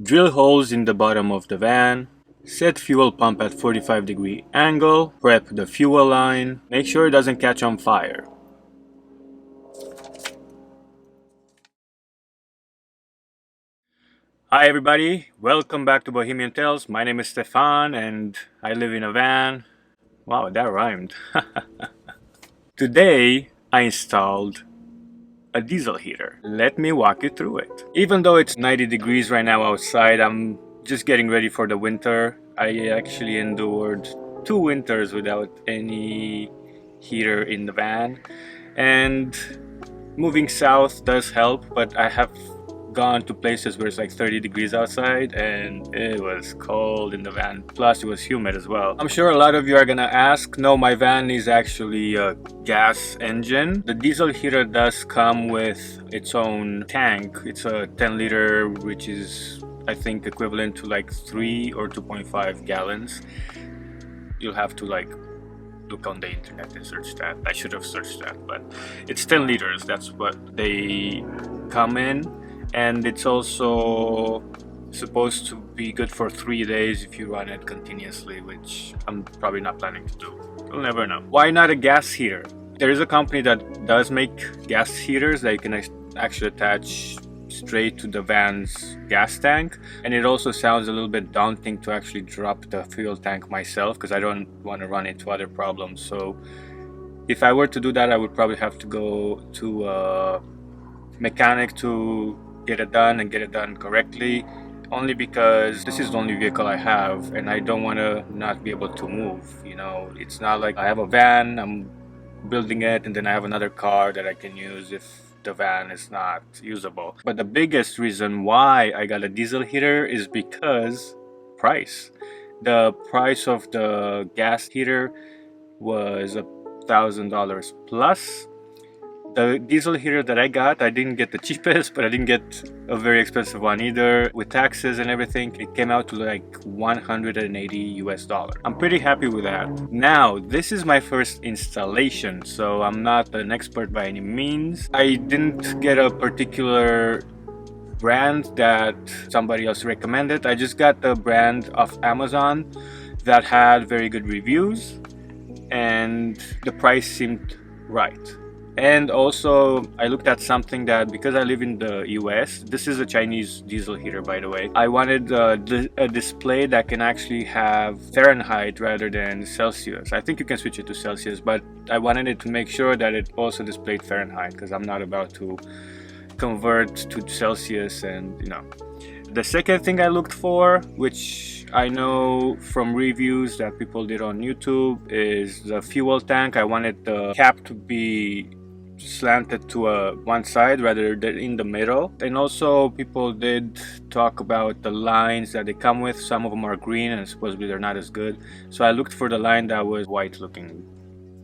Drill holes in the bottom of the van. Set fuel pump at 45-degree angle. Prep the fuel line. Make sure it doesn't catch on fire. Hi everybody, welcome back to Bohemian Tales. My name is Stefan and I live in a van. Wow, that rhymed. Today I installed a diesel heater. Let me walk you through it. Even though it's 90 degrees right now outside, I'm just getting ready for the winter. I actually endured 2 winters without any heater in the van, and moving south does help, but I have gone to places where it's like 30 degrees outside and it was cold in the van, plus it was humid as well. I'm sure a lot of you are gonna ask, no, my van is actually a gas engine. The diesel heater does come with its own tank. It's a 10 liter, which is I think equivalent to like 3 or 2.5 gallons. You'll have to like look on the internet and search that. I should have searched that, but it's 10 liters. That's what they come in. And it's also supposed to be good for 3 days if you run it continuously, which I'm probably not planning to do. You'll never know. Why not a gas heater? There is a company that does make gas heaters that you can actually attach straight to the van's gas tank, and it also sounds a little bit daunting to actually drop the fuel tank myself because I don't want to run into other problems. So if I were to do that, I would probably have to go to a mechanic to get it done and get it done correctly, only because this is the only vehicle I have and I don't want to not be able to move. You know, it's not like I have a van, I'm building it, and then I have another car that I can use if the van is not usable. But the biggest reason why I got a diesel heater is because price. The price of the gas heater was $1,000 plus. The diesel heater that I got, I didn't get the cheapest, but I didn't get a very expensive one either. With taxes and everything, it came out to like $180 US. I'm pretty happy with that. Now, this is my first installation, so I'm not an expert by any means. I didn't get a particular brand that somebody else recommended. I just got the brand of Amazon that had very good reviews and the price seemed right. And also I looked at something that, because I live in the US, this is a Chinese diesel heater by the way, I wanted a display that can actually have Fahrenheit rather than Celsius. I think you can switch it to Celsius, but I wanted it to make sure that it also displayed Fahrenheit because I'm not about to convert to Celsius. And you know, the second thing I looked for, which I know from reviews that people did on YouTube, is the fuel tank. I wanted the cap to be slanted to one side rather than in the middle. And also people did talk about the lines that they come with. Some of them are green and supposedly they're not as good. So I looked for the line that was white looking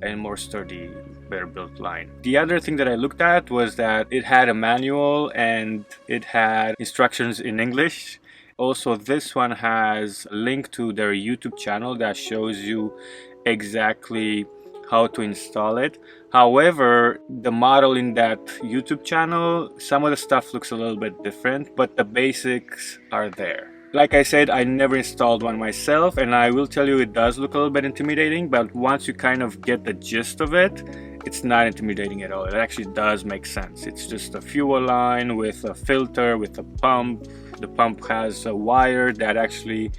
and more sturdy, better built line. The other thing that I looked at was that it had a manual and it had instructions in English. Also, this one has a link to their YouTube channel that shows you exactly how to install it. However, the model in that YouTube channel, some of the stuff looks a little bit different, but the basics are there. Like I said, I never installed one myself, and I will tell you it does look a little bit intimidating, but once you kind of get the gist of it, it's not intimidating at all. It actually does make sense. It's just a fuel line with a filter, with a pump. The pump has a wire that actually,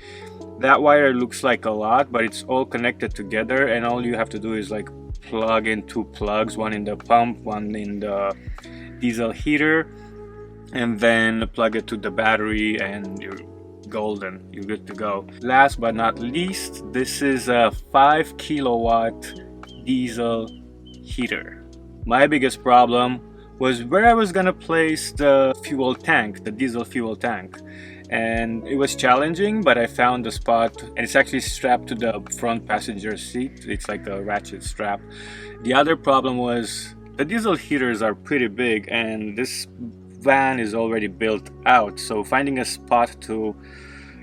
that wire looks like a lot, but it's all connected together, and all you have to do is like plug in 2 plugs, one in the pump, one in the diesel heater, and then plug it to the battery and you're golden, you're good to go. Last but not least, this is a 5 kilowatt diesel heater. My biggest problem was where I was gonna place the fuel tank, the diesel fuel tank, and it was challenging, but I found the spot, and it's actually strapped to the front passenger seat. It's like a ratchet strap. The other problem was the diesel heaters are pretty big and this van is already built out, so finding a spot to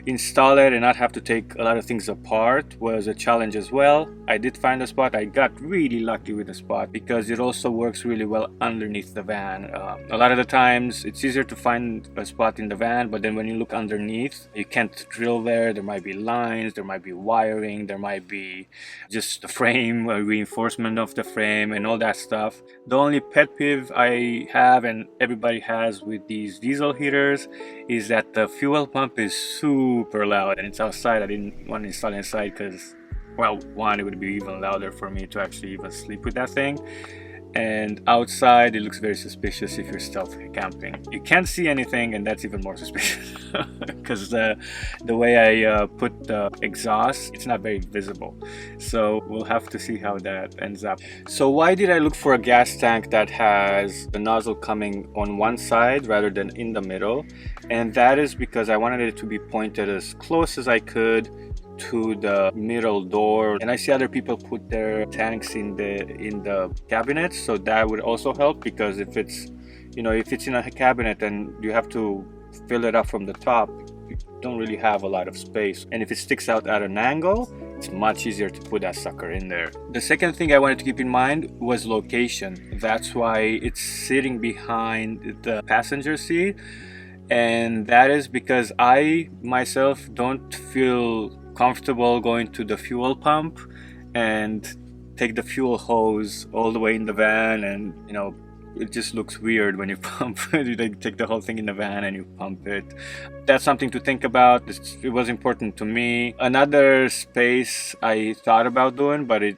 install it and not have to take a lot of things apart was a challenge as well. I did find a spot. I got really lucky with the spot because it also works really well underneath the van. A lot of the times it's easier to find a spot in the van, but then when you look underneath, you can't drill there. There might be lines, there might be wiring, there might be just the frame, a reinforcement of the frame and all that stuff. The only pet peeve I have, and everybody has with these diesel heaters, is that the fuel pump is super loud, and it's outside. I didn't want to install it inside because, well, one, it would be even louder for me to actually even sleep with that thing, and outside it looks very suspicious if you're stealth camping. You can't see anything, and that's even more suspicious because the way I put the exhaust, it's not very visible. So we'll have to see how that ends up. So why did I look for a gas tank that has the nozzle coming on one side rather than in the middle? And that is because I wanted it to be pointed as close as I could to the middle door, and I see other people put their tanks in the cabinet, so that would also help, because if it's in a cabinet and you have to fill it up from the top, you don't really have a lot of space, and if it sticks out at an angle, it's much easier to put that sucker in there. The second thing I wanted to keep in mind was location. That's why it's sitting behind the passenger seat, and that is because I myself don't feel comfortable going to the fuel pump and take the fuel hose all the way in the van, and it just looks weird when you pump. You take the whole thing in the van and you pump it. That's something to think about. It was important to me. Another space I thought about doing, but I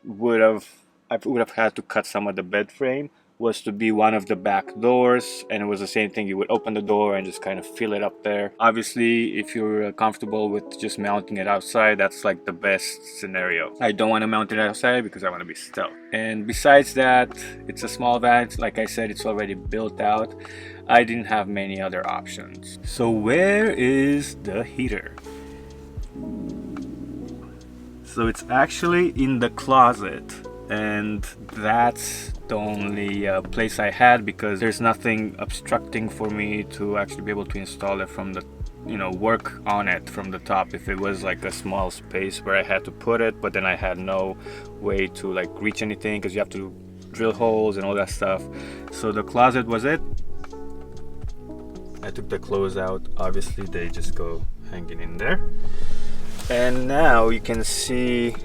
would have had to cut some of the bed frame, was to be one of the back doors, and it was the same thing. You would open the door and just kind of fill it up there. Obviously, if you're comfortable with just mounting it outside, that's like the best scenario. I don't want to mount it outside because I want to be stealth. And besides that, it's a small van. Like I said, it's already built out. I didn't have many other options. So where is the heater? So it's actually in the closet, and that's the only place I had, because there's nothing obstructing for me to actually be able to install it from the work on it from the top. If it was like a small space where I had to put it, but then I had no way to like reach anything because you have to drill holes and all that stuff. So the closet was it. I took the clothes out. Obviously they just go hanging in there, and now you can see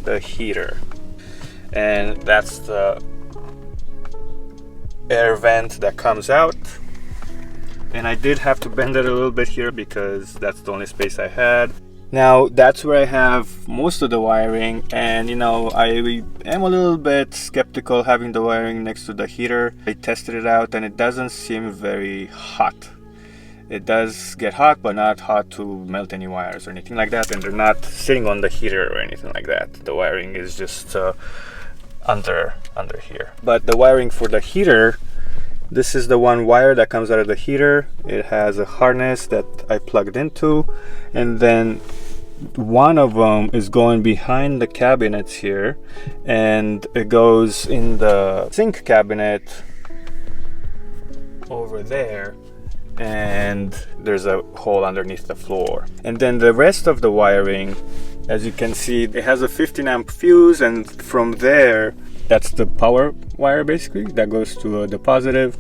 the heater, and that's the air vent that comes out. And I did have to bend it a little bit here because that's the only space I had. Now that's where I have most of the wiring, and I am a little bit skeptical having the wiring next to the heater. I tested it out and it doesn't seem very hot. It does get hot, but not hot to melt any wires or anything like that, and they're not sitting on the heater or anything like that. The wiring is just under here. But the wiring for the heater, this is the one wire that comes out of the heater. It has a harness that I plugged into, and then one of them is going behind the cabinets here, and it goes in the sink cabinet over there, and there's a hole underneath the floor. And then the rest of the wiring, as you can see, it has a 15 amp fuse, and from there, that's the power wire basically that goes to the positive,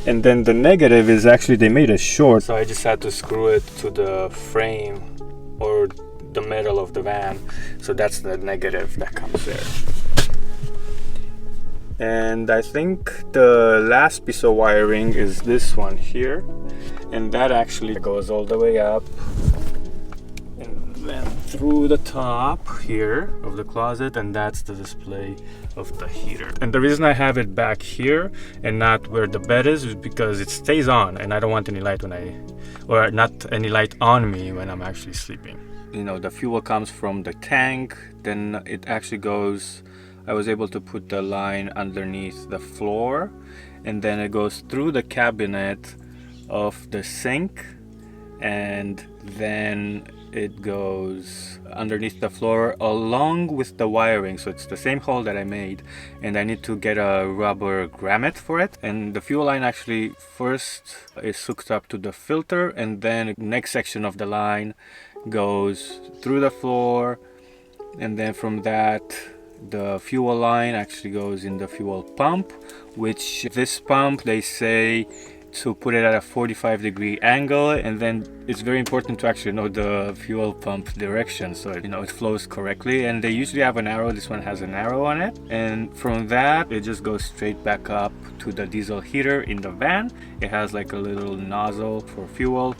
and then the negative is actually, they made it short, so I just had to screw it to the frame or the metal of the van. So that's the negative that comes there. And I think the last piece of wiring is this one here, and that actually goes all the way up and then through the top here of the closet, and that's the display of the heater. And the reason I have it back here and not where the bed is because it stays on, and I don't want any light not any light on me when I'm actually sleeping. The fuel comes from the tank, then it actually goes, I was able to put the line underneath the floor, and then it goes through the cabinet of the sink, and then it goes underneath the floor along with the wiring. So it's the same hole that I made, and I need to get a rubber grommet for it. And the fuel line actually first is hooked up to the filter, and then the next section of the line goes through the floor, and then from that the fuel line actually goes in the fuel pump, which this pump they say to put it at a 45-degree angle, and then it's very important to actually know the fuel pump direction so it flows correctly. And they usually have an arrow. This one has an arrow on it, and from that it just goes straight back up to the diesel heater in the van. It has like a little nozzle for fuel.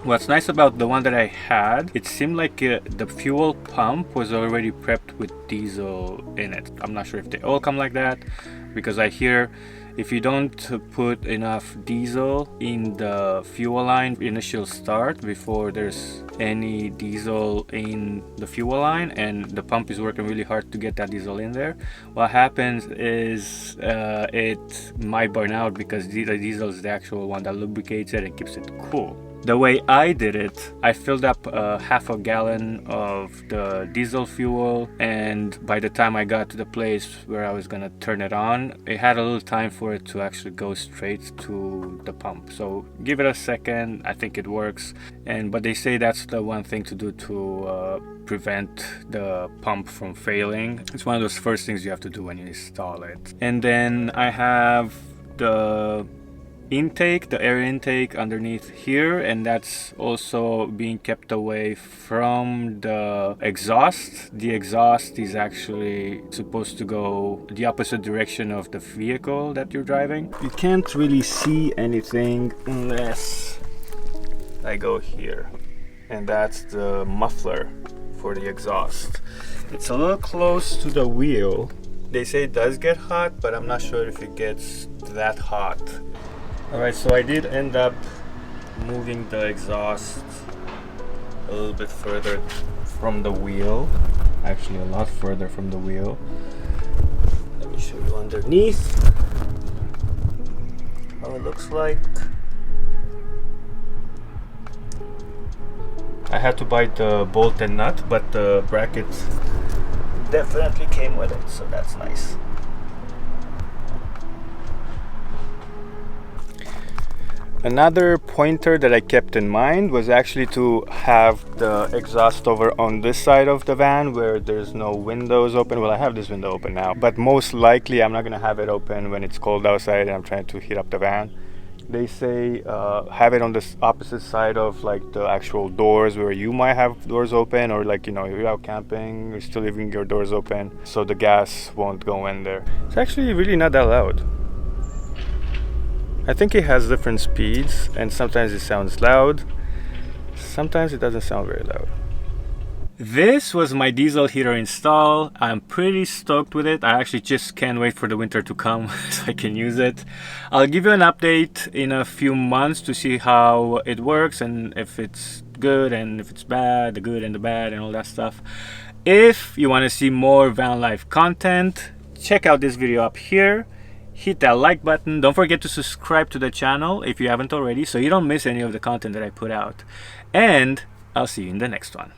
What's nice about the one that I had, it seemed like the fuel pump was already prepped with diesel in it. I'm not sure if they all come like that, because I hear if you don't put enough diesel in the fuel line initial start before there's any diesel in the fuel line and the pump is working really hard to get that diesel in there, what happens is it might burn out, because the diesel is the actual one that lubricates it and keeps it cool. The way I did it, I filled up half a gallon of the diesel fuel, and by the time I got to the place where I was gonna turn it on, it had a little time for it to actually go straight to the pump. So give it a second, I think it works. But they say that's the one thing to do to prevent the pump from failing. It's one of those first things you have to do when you install it. And then I have the intake, the air intake underneath here, and that's also being kept away from the exhaust. The exhaust is actually supposed to go the opposite direction of the vehicle that you're driving. You can't really see anything unless I go here, and that's the muffler for the exhaust. It's a little close to the wheel. They say it does get hot, but I'm not sure if it gets that hot. Alright, so I did end up moving the exhaust a little bit further from the wheel, actually a lot further from the wheel. Let me show you underneath how it looks like. I had to buy the bolt and nut, but the bracket definitely came with it, so that's nice. Another pointer that I kept in mind was actually to have the exhaust over on this side of the van where there's no windows open. Well, I have this window open now, but most likely I'm not going to have it open when it's cold outside and I'm trying to heat up the van. They say have it on the opposite side of like the actual doors where you might have doors open, or like, you're out camping, you're still leaving your doors open so the gas won't go in there. It's actually really not that loud. I think it has different speeds, and sometimes it sounds loud, sometimes it doesn't sound very loud. This was my diesel heater install. I'm pretty stoked with it. I actually just can't wait for the winter to come so I can use it. I'll give you an update in a few months to see how it works and if it's good and if it's bad, the good and the bad and all that stuff. If you want to see more van life content, check out this video up here. Hit that like button. Don't forget to subscribe to the channel if you haven't already, so you don't miss any of the content that I put out. And I'll see you in the next one.